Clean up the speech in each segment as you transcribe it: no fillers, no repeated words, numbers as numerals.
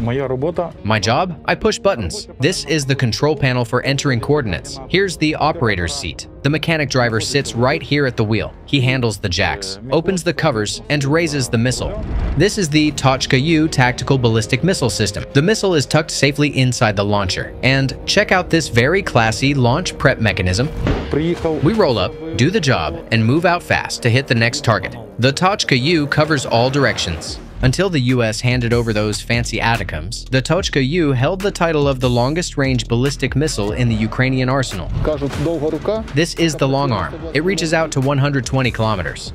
My job? I push buttons. This is the control panel for entering coordinates. Here's the operator's seat. The mechanic driver sits right here at the wheel. He handles the jacks, opens the covers, and raises the missile. This is the TOCHKA-U tactical ballistic missile system. The missile is tucked safely inside the launcher. And check out this very classy launch prep mechanism. We roll up, do the job, and move out fast to hit the next target. The TOCHKA-U covers all directions. Until the US handed over those fancy ATACMS, the TOCHKA-U held the title of the longest-range ballistic missile in the Ukrainian arsenal. This is the long arm. It reaches out to 120 kilometers.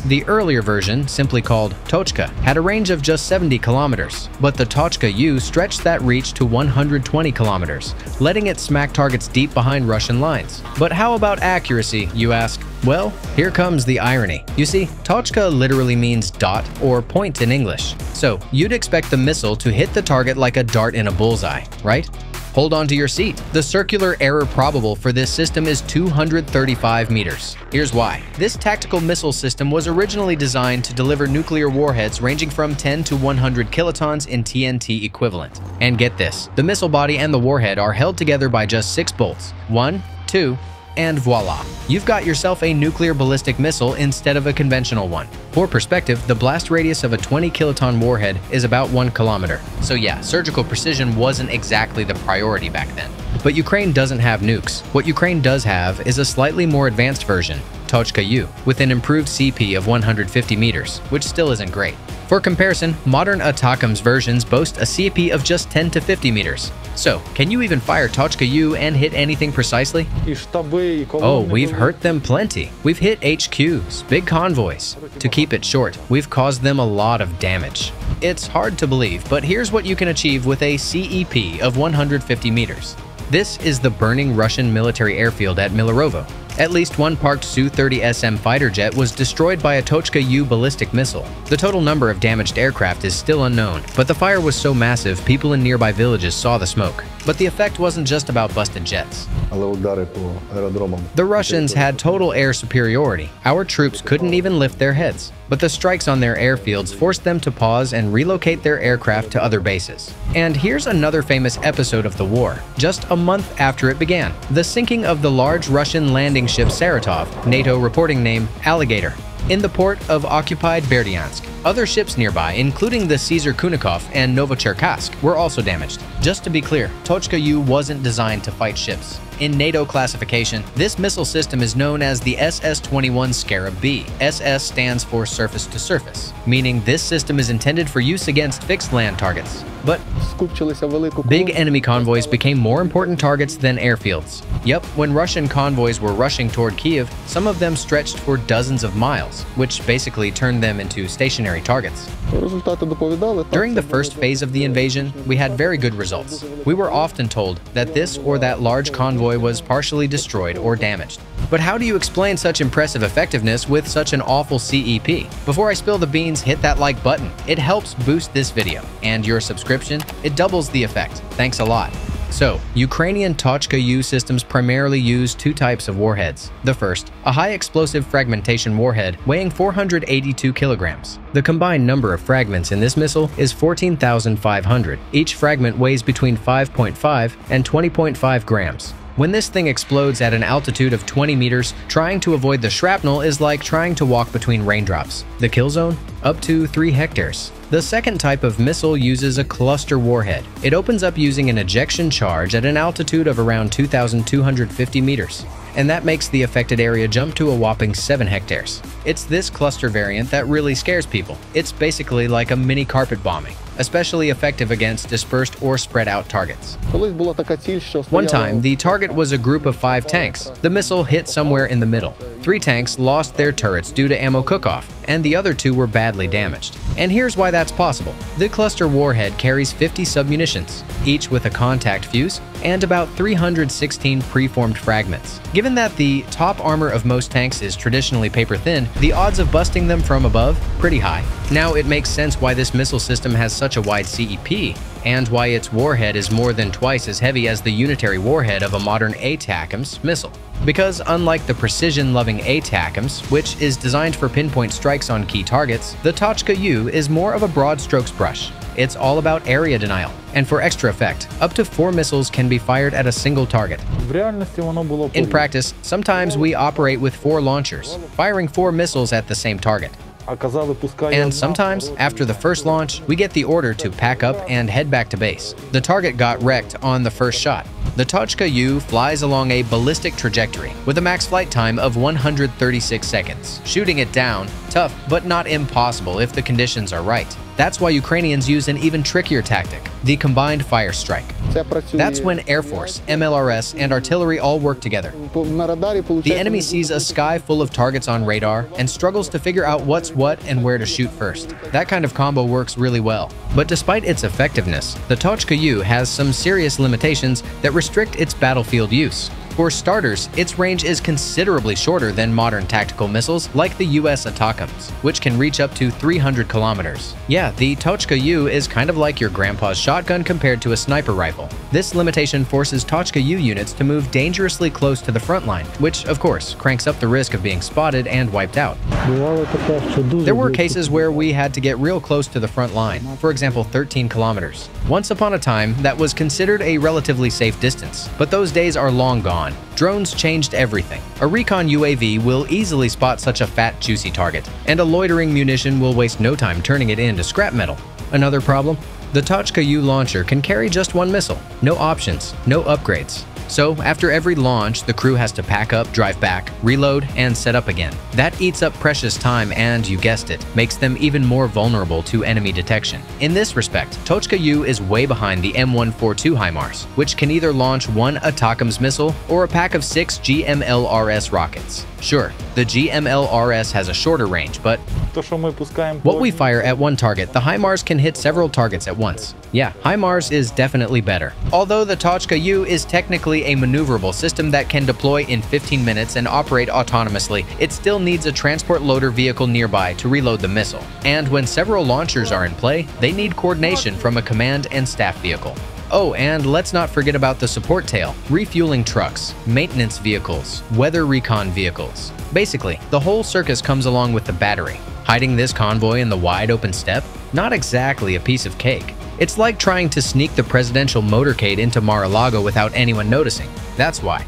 The earlier version, simply called TOCHKA, had a range of just 70 kilometers, but the TOCHKA-U stretched that reach to 120 kilometers, letting it smack targets deep behind Russian lines. But how about accuracy, you ask? Well, here comes the irony. You see, TOCHKA literally means dot or point in English. So you'd expect the missile to hit the target like a dart in a bullseye, right? Hold on to your seat. The circular error probable for this system is 235 meters. Here's why. This tactical missile system was originally designed to deliver nuclear warheads ranging from 10 to 100 kilotons in TNT equivalent. And get this, the missile body and the warhead are held together by just 6 bolts. 1, 2, and voila! You've got yourself a nuclear ballistic missile instead of a conventional one. For perspective, the blast radius of a 20-kiloton warhead is about 1 kilometer. So yeah, surgical precision wasn't exactly the priority back then. But Ukraine doesn't have nukes. What Ukraine does have is a slightly more advanced version, TOCHKA-U, with an improved CP of 150 meters, which still isn't great. For comparison, modern ATACMS versions boast a CP of just 10 to 50 meters. So, can you even fire TOCHKA-U and hit anything precisely? Oh, we've hurt them plenty. We've hit HQs, big convoys. To keep it short, we've caused them a lot of damage. It's hard to believe, but here's what you can achieve with a CEP of 150 meters. This is the burning Russian military airfield at Milarovo. At least one parked Su-30SM fighter jet was destroyed by a TOCHKA-U ballistic missile. The total number of damaged aircraft is still unknown, but the fire was so massive people in nearby villages saw the smoke. But the effect wasn't just about busted jets. The Russians had total air superiority. Our troops couldn't even lift their heads. But the strikes on their airfields forced them to pause and relocate their aircraft to other bases. And here's another famous episode of the war. Just a month after it began, the sinking of the large Russian landing ship Saratov, NATO reporting name Alligator, in the port of occupied Berdyansk. Other ships nearby, including the Caesar Kunikov and Novocherkassk, were also damaged. Just to be clear, TOCHKA-U wasn't designed to fight ships. In NATO classification, this missile system is known as the SS-21 Scarab B. SS stands for surface-to-surface, meaning this system is intended for use against fixed land targets. But big enemy convoys became more important targets than airfields. Yep, when Russian convoys were rushing toward Kiev, some of them stretched for dozens of miles, which basically turned them into stationary targets. During the first phase of the invasion, we had very good results. We were often told that this or that large convoy was partially destroyed or damaged. But how do you explain such impressive effectiveness with such an awful CEP? Before I spill the beans, hit that like button. It helps boost this video. And your subscription, it doubles the effect. Thanks a lot. So, Ukrainian TOCHKA-U systems primarily use 2 types of warheads. The first, a high-explosive fragmentation warhead weighing 482 kilograms. The combined number of fragments in this missile is 14,500. Each fragment weighs between 5.5 and 20.5 grams. When this thing explodes at an altitude of 20 meters, trying to avoid the shrapnel is like trying to walk between raindrops. The kill zone? Up to 3 hectares. The second type of missile uses a cluster warhead. It opens up using an ejection charge at an altitude of around 2,250 meters. And that makes the affected area jump to a whopping 7 hectares. It's this cluster variant that really scares people. It's basically like a mini carpet bombing, especially effective against dispersed or spread out targets. One time, the target was a group of 5 tanks. The missile hit somewhere in the middle. 3 tanks lost their turrets due to ammo cook-off, and the other 2 were badly damaged. And here's why that's possible. The cluster warhead carries 50 submunitions, each with a contact fuse, and about 316 preformed fragments. Given that the top armor of most tanks is traditionally paper-thin, the odds of busting them from above, pretty high. Now it makes sense why this missile system has such a wide CEP, and why its warhead is more than twice as heavy as the unitary warhead of a modern ATACMS missile. Because unlike the precision-loving ATACMS, which is designed for pinpoint strikes on key targets, the TOCHKA-U is more of a broad strokes brush. it's all about area denial. And for extra effect, up to 4 missiles can be fired at a single target. In practice, sometimes we operate with 4 launchers, firing 4 missiles at the same target. And sometimes, after the first launch, we get the order to pack up and head back to base. The target got wrecked on the first shot. The TOCHKA-U flies along a ballistic trajectory with a max flight time of 136 seconds. Shooting it down, tough but not impossible if the conditions are right. That's why Ukrainians use an even trickier tactic, the combined fire strike. That's when Air Force, MLRS, and artillery all work together. The enemy sees a sky full of targets on radar and struggles to figure out what's what and where to shoot first. That kind of combo works really well. But despite its effectiveness, the TOCHKA-U has some serious limitations that restrict its battlefield use. For starters, its range is considerably shorter than modern tactical missiles like the US ATACMS, which can reach up to 300 kilometers. Yeah, the TOCHKA-U is kind of like your grandpa's shotgun compared to a sniper rifle. This limitation forces TOCHKA-U units to move dangerously close to the front line, which, of course, cranks up the risk of being spotted and wiped out. There were cases where we had to get real close to the front line, for example 13 kilometers. Once upon a time, that was considered a relatively safe distance, but those days are long gone. Drones changed everything. A recon UAV will easily spot such a fat, juicy target, and a loitering munition will waste no time turning it into scrap metal. Another problem? The TOCHKA-U launcher can carry just 1 missile. No options, no upgrades. So, after every launch, the crew has to pack up, drive back, reload, and set up again. That eats up precious time and, you guessed it, makes them even more vulnerable to enemy detection. In this respect, TOCHKA-U is way behind the M142 HIMARS, which can either launch 1 ATACMS missile or a pack of 6 GMLRS rockets. Sure, the GMLRS has a shorter range, but what we fire at one target, the HIMARS can hit several targets at once. Yeah, HIMARS is definitely better. Although the TOCHKA-U is technically a maneuverable system that can deploy in 15 minutes and operate autonomously, it still needs a transport loader vehicle nearby to reload the missile. And when several launchers are in play, they need coordination from a command and staff vehicle. Oh, and let's not forget about the support tail, refueling trucks, maintenance vehicles, weather recon vehicles. Basically, the whole circus comes along with the battery. Hiding this convoy in the wide open steppe? Not exactly a piece of cake. It's like trying to sneak the presidential motorcade into Mar-a-Lago without anyone noticing. That's why.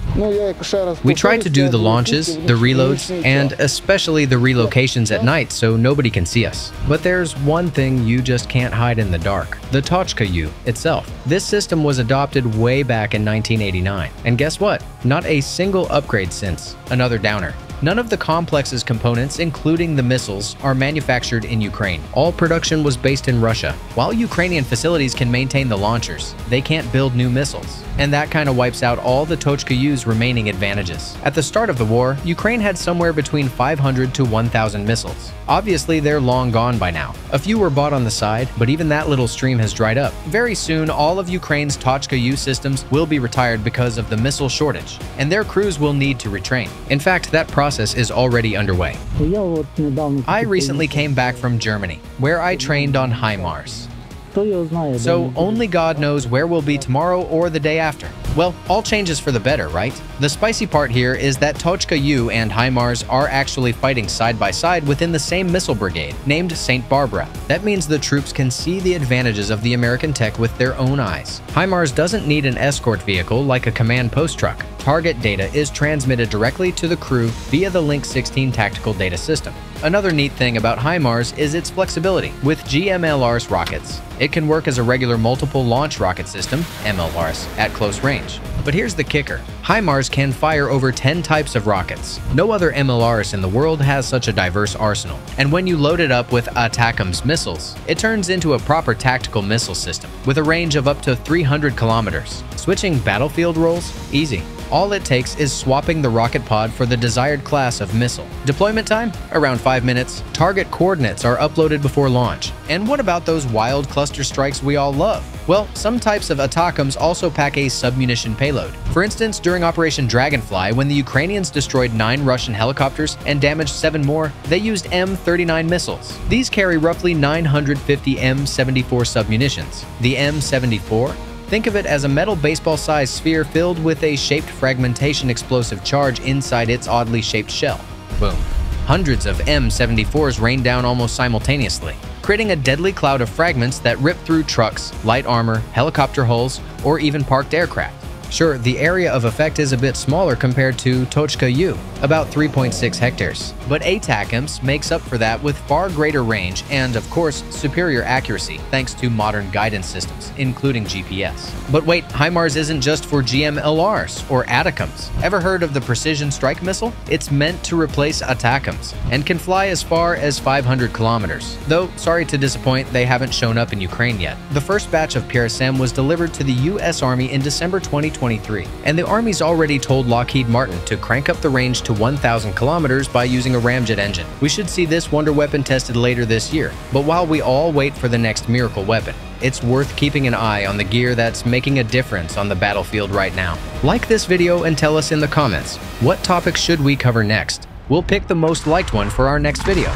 We try to do the launches, the reloads, and especially the relocations at night so nobody can see us. But there's one thing you just can't hide in the dark: the TOCHKA-U itself. This system was adopted way back in 1989. And guess what? Not a single upgrade since. Another downer. None of the complex's components, including the missiles, are manufactured in Ukraine. All production was based in Russia. While Ukrainian facilities can maintain the launchers, they can't build new missiles. And that kind of wipes out all the TOCHKA-U's remaining advantages. At the start of the war, Ukraine had somewhere between 500 to 1,000 missiles. Obviously, they're long gone by now. A few were bought on the side, but even that little stream has dried up. Very soon, all of Ukraine's TOCHKA-U systems will be retired because of the missile shortage, and their crews will need to retrain. In fact, that process is already underway. I recently came back from Germany, where I trained on HIMARS. So only God knows where we'll be tomorrow or the day after. Well, all changes for the better, right? The spicy part here is that TOCHKA-U and HIMARS are actually fighting side by side within the same missile brigade, named St. Barbara. That means the troops can see the advantages of the American tech with their own eyes. HIMARS doesn't need an escort vehicle like a command post truck. Target data is transmitted directly to the crew via the Link 16 tactical data system. Another neat thing about HIMARS is its flexibility. With GMLRS rockets, it can work as a regular multiple launch rocket system, MLRS, at close range. But here's the kicker. HIMARS can fire over 10 types of rockets. No other MLRS in the world has such a diverse arsenal. And when you load it up with ATACMS missiles, it turns into a proper tactical missile system with a range of up to 300 kilometers. Switching battlefield roles? Easy. All it takes is swapping the rocket pod for the desired class of missile. Deployment time? Around 5 minutes. Target coordinates are uploaded before launch. And what about those wild cluster strikes we all love? Well, some types of ATACMS also pack a submunition payload. For instance, during Operation Dragonfly, when the Ukrainians destroyed 9 Russian helicopters and damaged 7 more, they used M39 missiles. These carry roughly 950 M74 submunitions. The M74? Think of it as a metal baseball-sized sphere filled with a shaped fragmentation explosive charge inside its oddly shaped shell. Boom. Hundreds of M74s rained down almost simultaneously, creating a deadly cloud of fragments that ripped through trucks, light armor, helicopter hulls, or even parked aircraft. Sure, the area of effect is a bit smaller compared to TOCHKA-U, about 3.6 hectares, but ATACMS makes up for that with far greater range and, of course, superior accuracy thanks to modern guidance systems, including GPS. But wait, HIMARS isn't just for GMLRs or ATACMS. Ever heard of the Precision Strike Missile? It's meant to replace ATACMS and can fly as far as 500 kilometers. Though, sorry to disappoint, they haven't shown up in Ukraine yet. The first batch of PRSM was delivered to the U.S. Army in December 2023, and the Army's already told Lockheed Martin to crank up the range to 1,000 kilometers by using a ramjet engine. We should see this wonder weapon tested later this year, but while we all wait for the next miracle weapon, it's worth keeping an eye on the gear that's making a difference on the battlefield right now. Like this video and tell us in the comments, what topics should we cover next? We'll pick the most liked one for our next video.